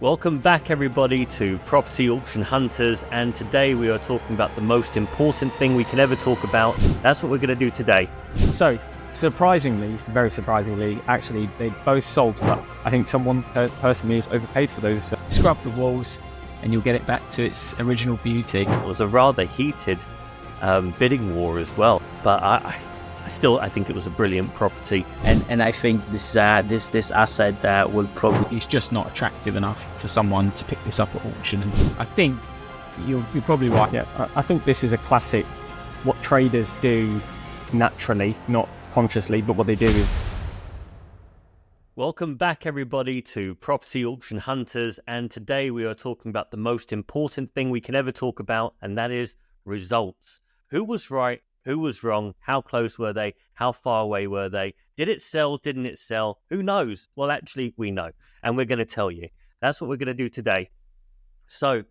Welcome back everybody to Property Auction Hunters, and today we are talking about the most important thing we can ever talk about. That's what we're going to do today. So, surprisingly, very surprisingly, actually, they both sold for, I think someone personally has overpaid for those. Scrub the walls and you'll get it back to its original beauty. It was a rather heated bidding war as well, but I think it was a brilliant property. And I think this asset will probably... It's just not attractive enough for someone to pick this up at auction. And I think you're probably right. Yeah, I think this is a classic, what traders do naturally, not consciously, but what they do is... Welcome back everybody to Property Auction Hunters, and today we are talking about the most important thing we can ever talk about, and that is results. Who was right? Who was wrong? How close were they? How far away were they? Did it sell? Didn't it sell? Who knows? Well, actually, we know, and we're going to tell you. That's what we're going to do today. So,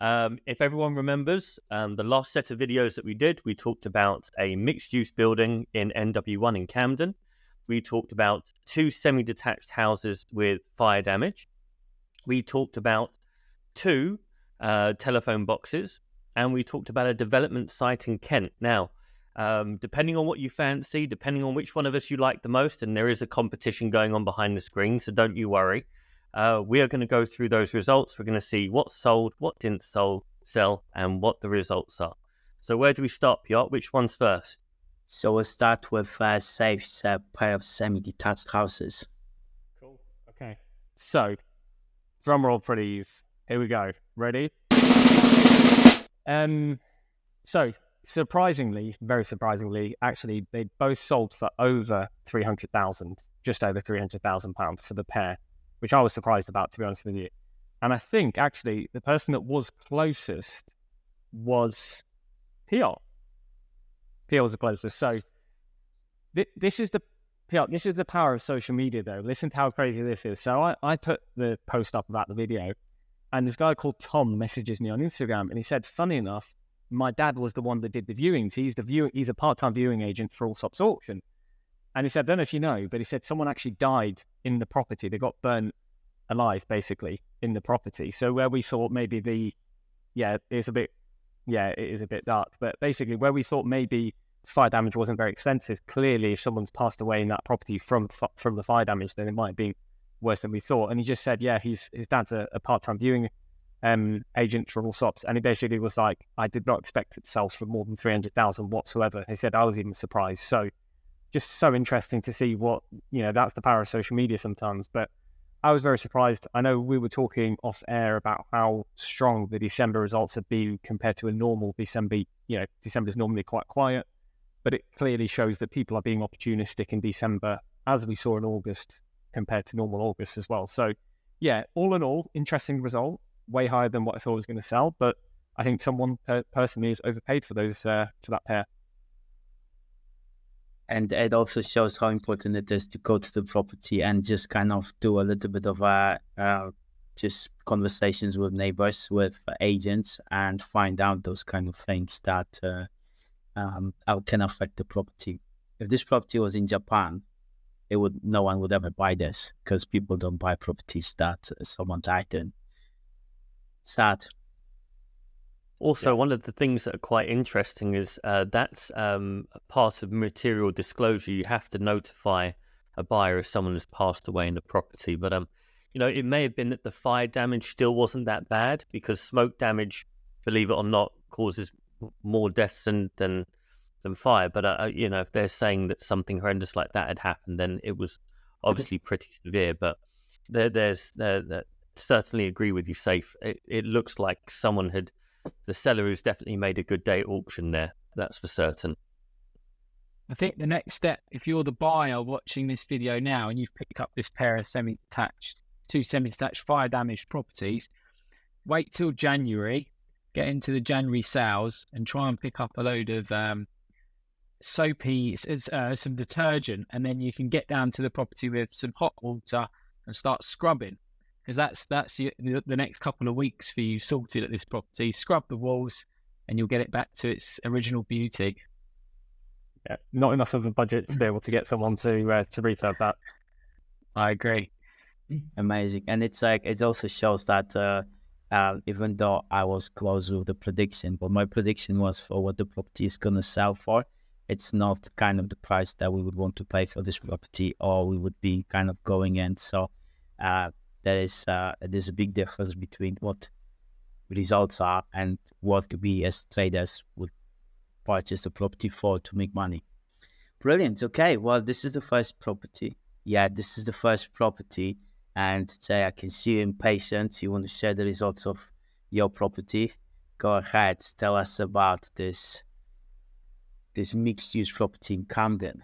if everyone remembers, the last set of videos that we did, we talked about a mixed-use building in NW1 in Camden. We talked about 2 semi-detached houses with fire damage. We talked about 2 telephone boxes, and we talked about a development site in Kent. Now, depending on what you fancy, depending on which one of us you like the most, and there is a competition going on behind the screen, so don't you worry. We are going to go through those results. We're going to see what sold, what didn't sell, and what the results are. So where do we start, Piotr? Which one's first? So we'll start with Safe's pair of semi-detached houses. Cool. Okay. So, drum roll please. Here we go. Ready? So, surprisingly, very surprisingly, actually, they both sold for over 300,000, just over 300,000 pounds for the pair, which I was surprised about, to be honest with you. And I think, actually, the person that was closest was Piotr. Piotr was the closest. So, this is the power of social media, though. Listen to how crazy this is. So, I put the post up about the video, and this guy called Tom messages me on Instagram, and he said, funny enough, my dad was the one that did the viewings. He's a part-time viewing agent for Allsop's auction. And he said, I don't know if you know, but he said someone actually died in the property. They got burnt alive, basically, in the property. So where we thought maybe it is a bit dark. But basically, where we thought maybe fire damage wasn't very extensive, clearly if someone's passed away in that property from the fire damage, then it might have been worse than we thought. And he just said, his dad's a part-time viewing agent for Allsop's, and he basically was like, I did not expect it to sell for more than 300,000 whatsoever. He said I was even surprised. So just so interesting to see what, that's the power of social media sometimes. But I was very surprised. I know we were talking off air about how strong the December results have been compared to a normal December. December's normally quite quiet, but it clearly shows that people are being opportunistic in December, as we saw in August compared to normal August as well. So all in all, interesting result. Way higher than what I thought was going to sell, but I think someone personally has overpaid for those for that pair. And it also shows how important it is to go to the property and just kind of do a little bit of just conversations with neighbors, with agents, and find out those kind of things that can affect the property. If this property was in Japan, no one would ever buy this, because people don't buy properties that someone died in. Sad. Also, one of the things that are quite interesting is that's part of material disclosure. You have to notify a buyer if someone has passed away in the property. But it may have been that the fire damage still wasn't that bad, because smoke damage, believe it or not, causes more deaths than fire. But if they're saying that something horrendous like that had happened, then it was obviously pretty severe. But there's certainly agree with you, Safe. It looks like the seller has definitely made a good day at auction there. That's for certain. I think the next step, if you're the buyer watching this video now and you've picked up this pair of two semi-detached fire damaged properties, wait till January, get into the January sales and try and pick up a load of soapy, some detergent, and then you can get down to the property with some hot water and start scrubbing. Because that's the next couple of weeks for you sorted at this property. Scrub the walls and you'll get it back to its original beauty. Yeah, not enough of a budget to be able to get someone to refurb that. I agree. Amazing. And it's like, it also shows that even though I was close with the prediction, but my prediction was for what the property is going to sell for, it's not kind of the price that we would want to pay for this property, or we would be kind of going in. So there's a big difference between what results are and what we as traders would purchase the property for to make money. Brilliant. Okay, well, this is the first property. Yeah, this is the first property. And Jay, I can see you're impatient. You want to share the results of your property. Go ahead, tell us about this mixed-use property in Camden.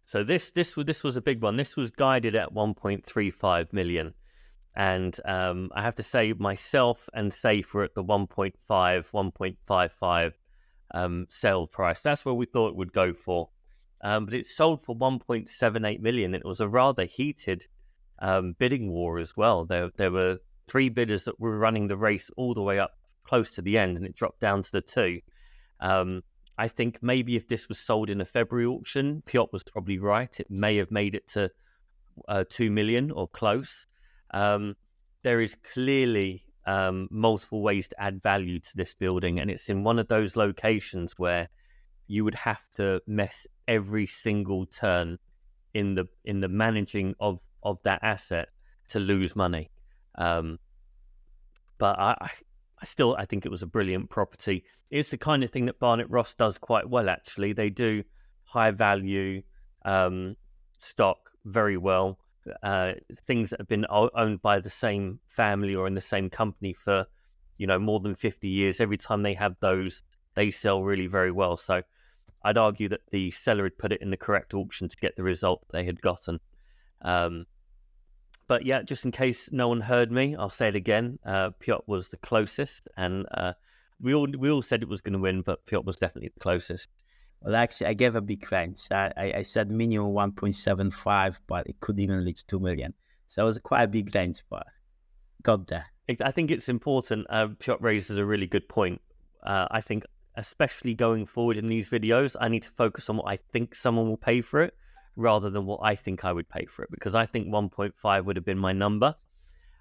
So this was a big one. This was guided at 1.35 million. And I have to say, myself and Safe were at the 1.5, 1.55 sale price. That's where we thought it would go for. But it sold for 1.78 million. It was a rather heated bidding war as well. There were 3 bidders that were running the race all the way up close to the end, and it dropped down to the 2. I think maybe if this was sold in a February auction, Piotr was probably right. It may have made it to 2 million or close. There is clearly multiple ways to add value to this building, and it's in one of those locations where you would have to mess every single turn in the managing of that asset to lose money. But I think it was a brilliant property. It's the kind of thing that Barnett Ross does quite well, actually. They do high value stock very well. Things that have been owned by the same family or in the same company for, more than 50 years. Every time they have those, they sell really very well. So I'd argue that the seller had put it in the correct auction to get the result they had gotten. But yeah, just in case no one heard me, I'll say it again. Piotr was the closest, and we all said it was going to win, but Piotr was definitely the closest. Well, actually, I gave a big range. I said minimum 1.75, but it could even reach 2 million. So it was quite a big range, but got there. I think it's important. Piotr raises a really good point. I think, especially going forward in these videos, I need to focus on what I think someone will pay for it, rather than what I think I would pay for it, because I think 1.5 would have been my number.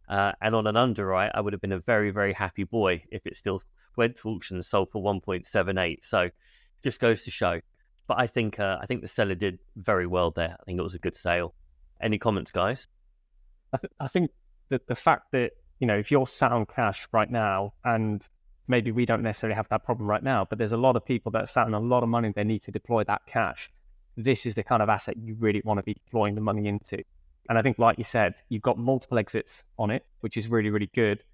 And on an underwrite, I would have been a very, very happy boy if it still went to auction and sold for 1.78. So just goes to show. But I think the seller did very well there. I think it was a good sale. Any comments, guys? I think that the fact that, if you're sat on cash right now, and maybe we don't necessarily have that problem right now, but there's a lot of people that are sat on a lot of money, they need to deploy that cash. This is the kind of asset you really want to be deploying the money into. And I think, like you said, you've got multiple exits on it, which is really, really good.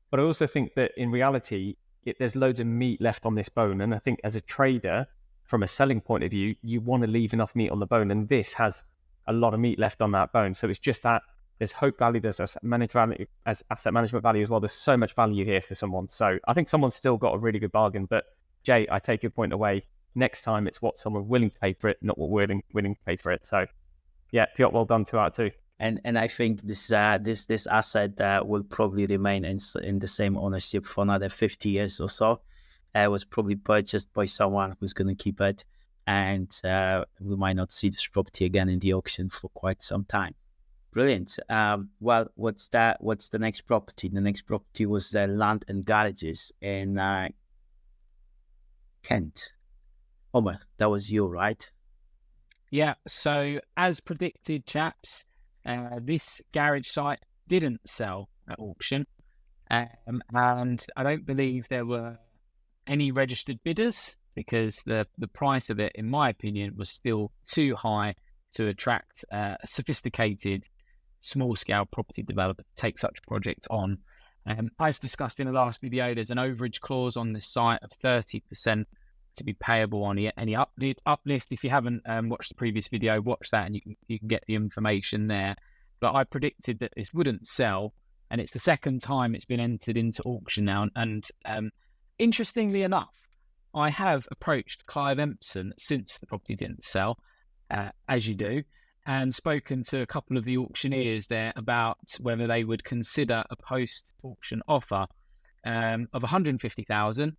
But I also think that in reality, there's loads of meat left on this bone. And I think as a trader, from a selling point of view, you want to leave enough meat on the bone. And this has a lot of meat left on that bone. So it's just that there's hope value, there's asset management value as well. There's so much value here for someone. So I think someone's still got a really good bargain. But Jay, I take your point away. Next time, it's what someone's willing to pay for it, not what we're willing to pay for it. So, yeah, Piotr, well done, 2 out of 2. And I think this asset will probably remain in the same ownership for another 50 years or so. It was probably purchased by someone who's going to keep it, and we might not see this property again in the auction for quite some time. Brilliant. Well, what's the next property? The next property was the land and garages in Kent. Omer, that was you, right? Yeah, so as predicted, chaps, this garage site didn't sell at auction, and I don't believe there were any registered bidders, because the price of it, in my opinion, was still too high to attract a sophisticated, small-scale property developer to take such a project on. As discussed in the last video, there's an overage clause on this site of 30%. To be payable on any uplift. If you haven't watched the previous video, watch that and you can get the information there. But I predicted that this wouldn't sell, and it's the second time it's been entered into auction now. And interestingly enough, I have approached Clive Empson since the property didn't sell, as you do, and spoken to a couple of the auctioneers there about whether they would consider a post-auction offer of 150,000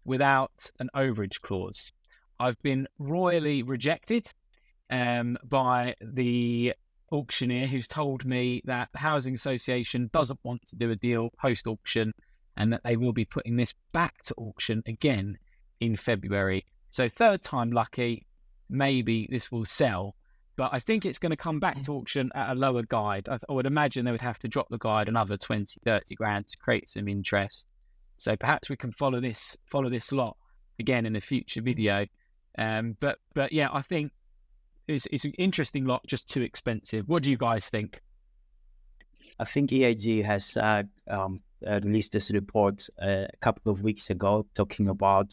without an overage clause. I've been royally rejected by the auctioneer who's told me that the Housing Association doesn't want to do a deal post-auction and that they will be putting this back to auction again in February. So third time lucky, maybe this will sell. But I think it's going to come back to auction at a lower guide. I would imagine they would have to drop the guide another 20, 30 grand to create some interest. So perhaps we can follow this lot again in a future video. But yeah, I think it's an interesting lot, just too expensive. What do you guys think? I think EIG has released this report a couple of weeks ago talking about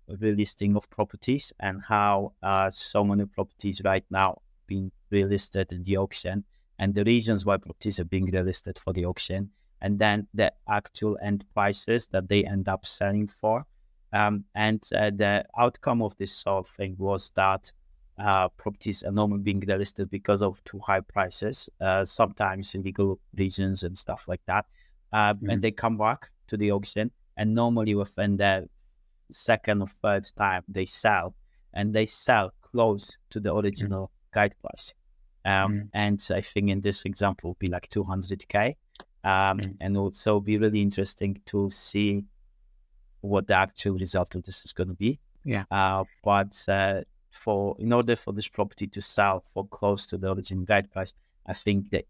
relisting of properties and how so many properties right now being relisted in the auction, and the reasons why properties are being relisted for the auction, and then the actual end prices that they end up selling for. And the outcome of this whole thing was that properties are normally being relisted because of too high prices, sometimes illegal reasons and stuff like that. And they come back to the auction, and normally within the second or third time they sell, and they sell close to the original guide price. And I think in this example would be like 200k. And also be really interesting to see what the actual result of this is going to be. But in order for this property to sell for close to the original guide price, I think that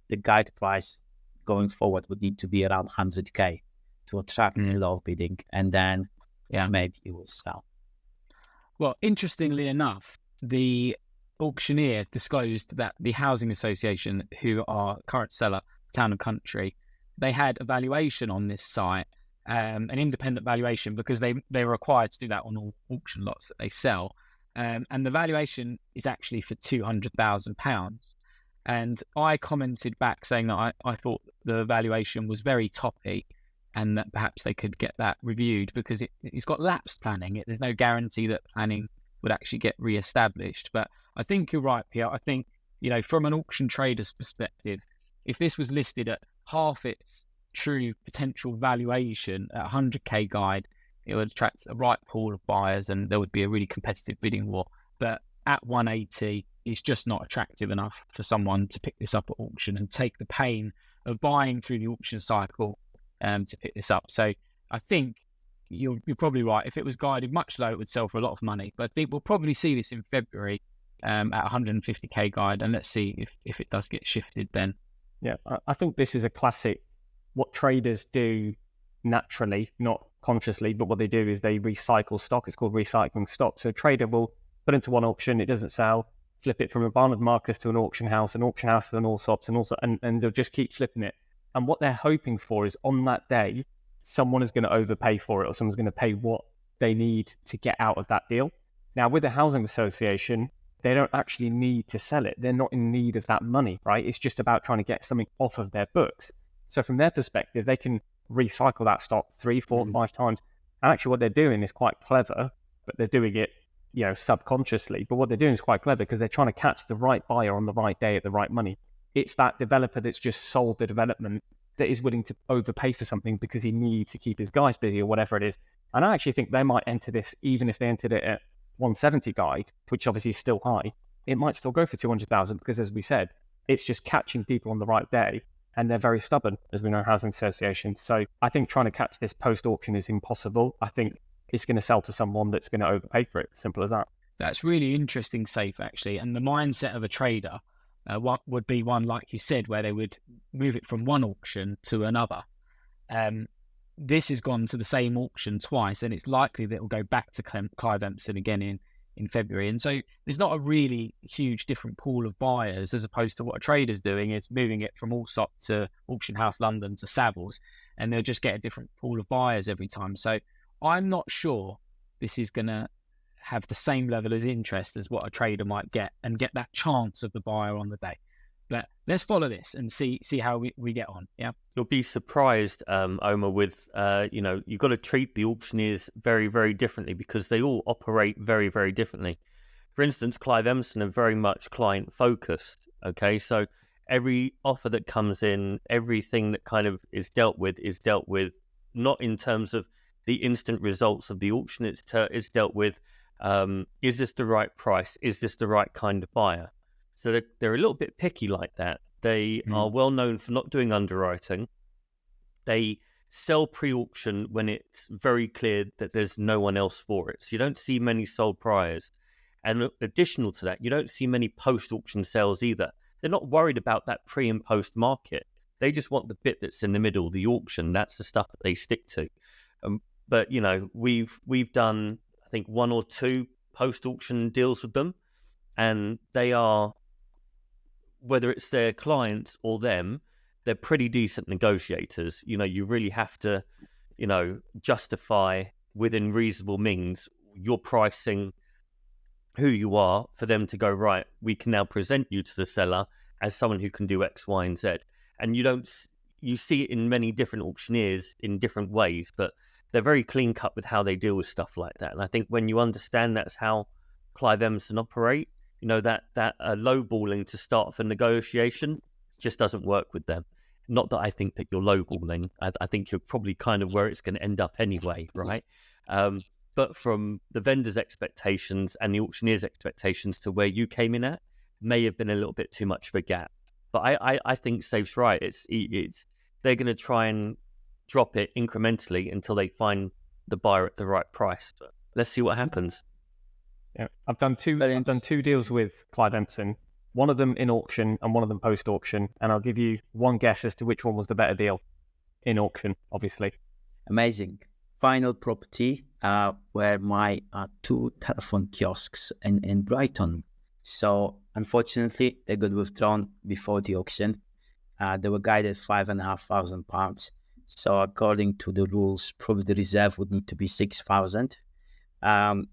the guide price going forward would need to be around 100k to attract a lot of bidding, and then maybe it will sell. Well, interestingly enough, the auctioneer disclosed that the Housing Association, who are current seller, Town and Country, they had a valuation on this site, an independent valuation, because they were required to do that on all auction lots that they sell. And the valuation is actually for £200,000. And I commented back saying that I thought the valuation was very toppy and that perhaps they could get that reviewed, because it's got lapsed planning. There's no guarantee that planning would actually get re-established. But I think you're right, Pierre. I think, from an auction trader's perspective, if this was listed at half its true potential valuation at 100k guide, it would attract the right pool of buyers and there would be a really competitive bidding war. But at 180, it's just not attractive enough for someone to pick this up at auction and take the pain of buying through the auction cycle to pick this up. So I think you're probably right. If it was guided much lower, it would sell for a lot of money. But I think we'll probably see this in February at 150k guide, and let's see if it does get shifted then. Yeah, I think this is a classic, what traders do naturally, not consciously, but what they do is they recycle stock. It's called recycling stock. So a trader will put into one auction, it doesn't sell, flip it from a Barnett Marcus to an auction house to an Allsops, and they'll just keep flipping it. And what they're hoping for is on that day, someone is going to overpay for it, or someone's going to pay what they need to get out of that deal. Now, with the Housing Association, they don't actually need to sell it. They're not in need of that money, right? It's just about trying to get something off of their books. So from their perspective, they can recycle that stock 3, 4, 5 times. And actually what they're doing is quite clever, but they're doing it, subconsciously. But what they're doing is quite clever because they're trying to catch the right buyer on the right day at the right money. It's that developer that's just sold the development that is willing to overpay for something because he needs to keep his guys busy or whatever it is. And I actually think they might enter this, even if they entered it at 170 guide, which obviously is still high, it might still go for 200,000 because, as we said, it's just catching people on the right day. And they're very stubborn, as we know, Housing Association. So I think trying to catch this post-auction is impossible. I think it's going to sell to someone that's going to overpay for it. Simple as that. That's really interesting, Safe, actually. And the mindset of a trader what would be one, like you said, where they would move it from one auction to another. This has gone to the same auction twice, and it's likely that it will go back to Clive Empson again in February. And so there's not a really huge different pool of buyers, as opposed to what a trader's doing is moving it from Allsop to Auction House London to Savills, and they'll just get a different pool of buyers every time. So I'm not sure this is going to have the same level of interest as what a trader might get and get that chance of the buyer on the day. But let's follow this and see how we get on. Yeah, you'll be surprised, Omar, with you've got to treat the auctioneers very, very differently because they all operate very, very differently. For instance, Clive Empson are very much client focused. Okay, so every offer that comes in, everything that kind of is dealt with not in terms of the instant results of the auction. It's dealt with. Is this the right price? Is this the right kind of buyer? So they're a little bit picky like that. They are well known for not doing underwriting. They sell pre-auction when it's very clear that there's no one else for it. So you don't see many sold priors. And additional to that, you don't see many post-auction sales either. They're not worried about that pre and post market. They just want the bit that's in the middle, the auction. That's the stuff that they stick to. But you know, we've done, I think, 1 or 2 post-auction deals with them, and they are, whether it's their clients or them, they're pretty decent negotiators. You know, you really have to, you know, justify within reasonable means your pricing, who you are, for them to go, right, we can now present you to the seller as someone who can do X, Y, and Z. And you see it in many different auctioneers in different ways, but they're very clean cut with how they deal with stuff like that. And I think when you understand that's how Clive Emerson operate, you know, that lowballing to start for negotiation just doesn't work with them. Not that I think that you're lowballing. I think you're probably kind of where it's going to end up anyway, right? But from the vendor's expectations and the auctioneer's expectations to where you came in at, may have been a little bit too much of a gap. But I think Safe's right. It's they're going to try and drop it incrementally until they find the buyer at the right price. But let's see what happens. Yeah, I've done two deals with Clive Emerson. One of them in auction and one of them post auction, and I'll give you one guess as to which one was the better deal in auction. Obviously, amazing. Final property were my 2 telephone kiosks in Brighton. So unfortunately, they got withdrawn before the auction. They were guided £5,500. So according to the rules, probably the reserve would need to be 6,000. And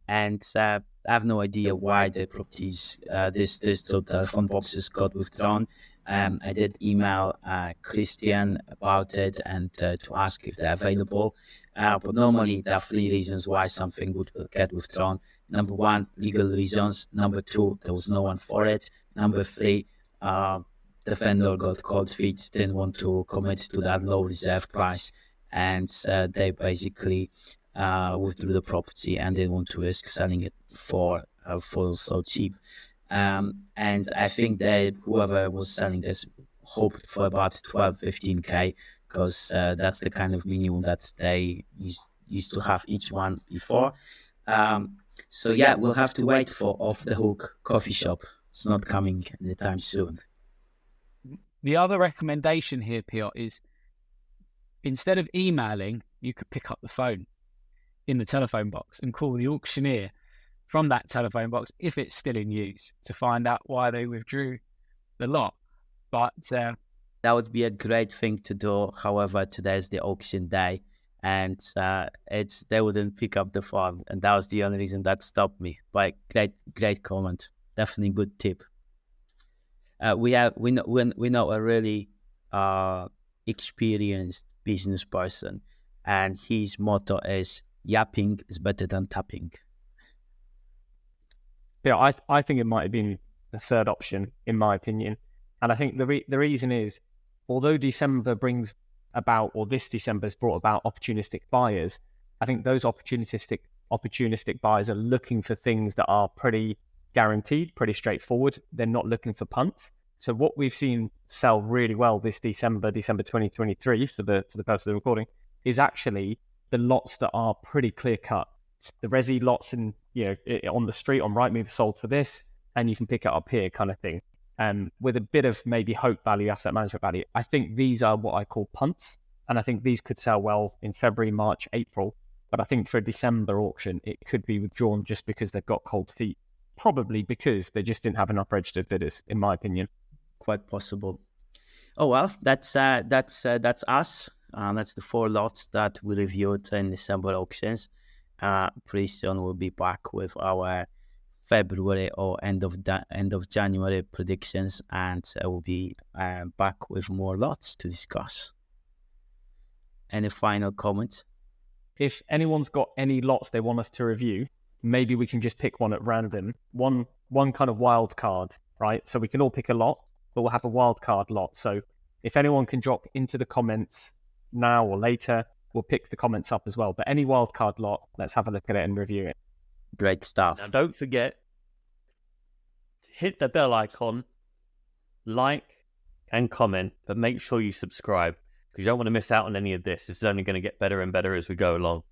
I have no idea why the properties, this telephone boxes got withdrawn. I did email Christian about it and to ask if they're available. But normally there are 3 reasons why something would get withdrawn. Number 1, legal reasons. Number 2, there was no one for it. Number 3, the vendor got cold feet, didn't want to commit to that low reserve price, and they basically withdrew the property and didn't want to risk selling it for so cheap. And I think that whoever was selling this hoped for about 12-15k, because that's the kind of minimum that they used to have each one before. So yeah, we'll have to wait for Off the Hook coffee shop. It's not coming anytime soon. The other recommendation here, Piotr, is instead of emailing, you could pick up the phone in the telephone box and call the auctioneer from that telephone box, if it's still in use, to find out why they withdrew the lot. But that would be a great thing to do. However, today is the auction day, and they wouldn't pick up the phone, and that was the only reason that stopped me. But great comment, definitely good tip. We know a really experienced business person, and his motto is yapping is better than tapping. Yeah, I think it might have been the third option, in my opinion. And I think the reason is, although December brings about, or this December's brought about opportunistic buyers, I think those opportunistic buyers are looking for things that are pretty guaranteed, pretty straightforward. They're not looking for punts. So what we've seen sell really well this December 2023, for the purpose of the recording, is actually the lots that are pretty clear cut. The resi lots on the street on Rightmove sold for this, and you can pick it up here, kind of thing. With a bit of maybe hope value, asset management value. I think these are what I call punts, and I think these could sell well in February, March, April. But I think for a December auction, it could be withdrawn just because they've got cold feet. Probably because they just didn't have enough registered bidders, in my opinion. Quite possible. Oh well, that's us. That's the 4 lots that we reviewed in December auctions. Pretty soon we'll be back with our February or end of January predictions, and we'll be back with more lots to discuss. Any final comments? If anyone's got any lots they want us to review, maybe we can just pick one at random, one kind of wild card, right? So we can all pick a lot, but we'll have a wild card lot. So if anyone can drop into the comments now or later, we'll pick the comments up as well. But any wild card lot, let's have a look at it and review it. Great stuff. Now don't forget, hit the bell icon like and comment, but make sure you subscribe because you don't want to miss out on any of this. This is only going to get better and better as we go along.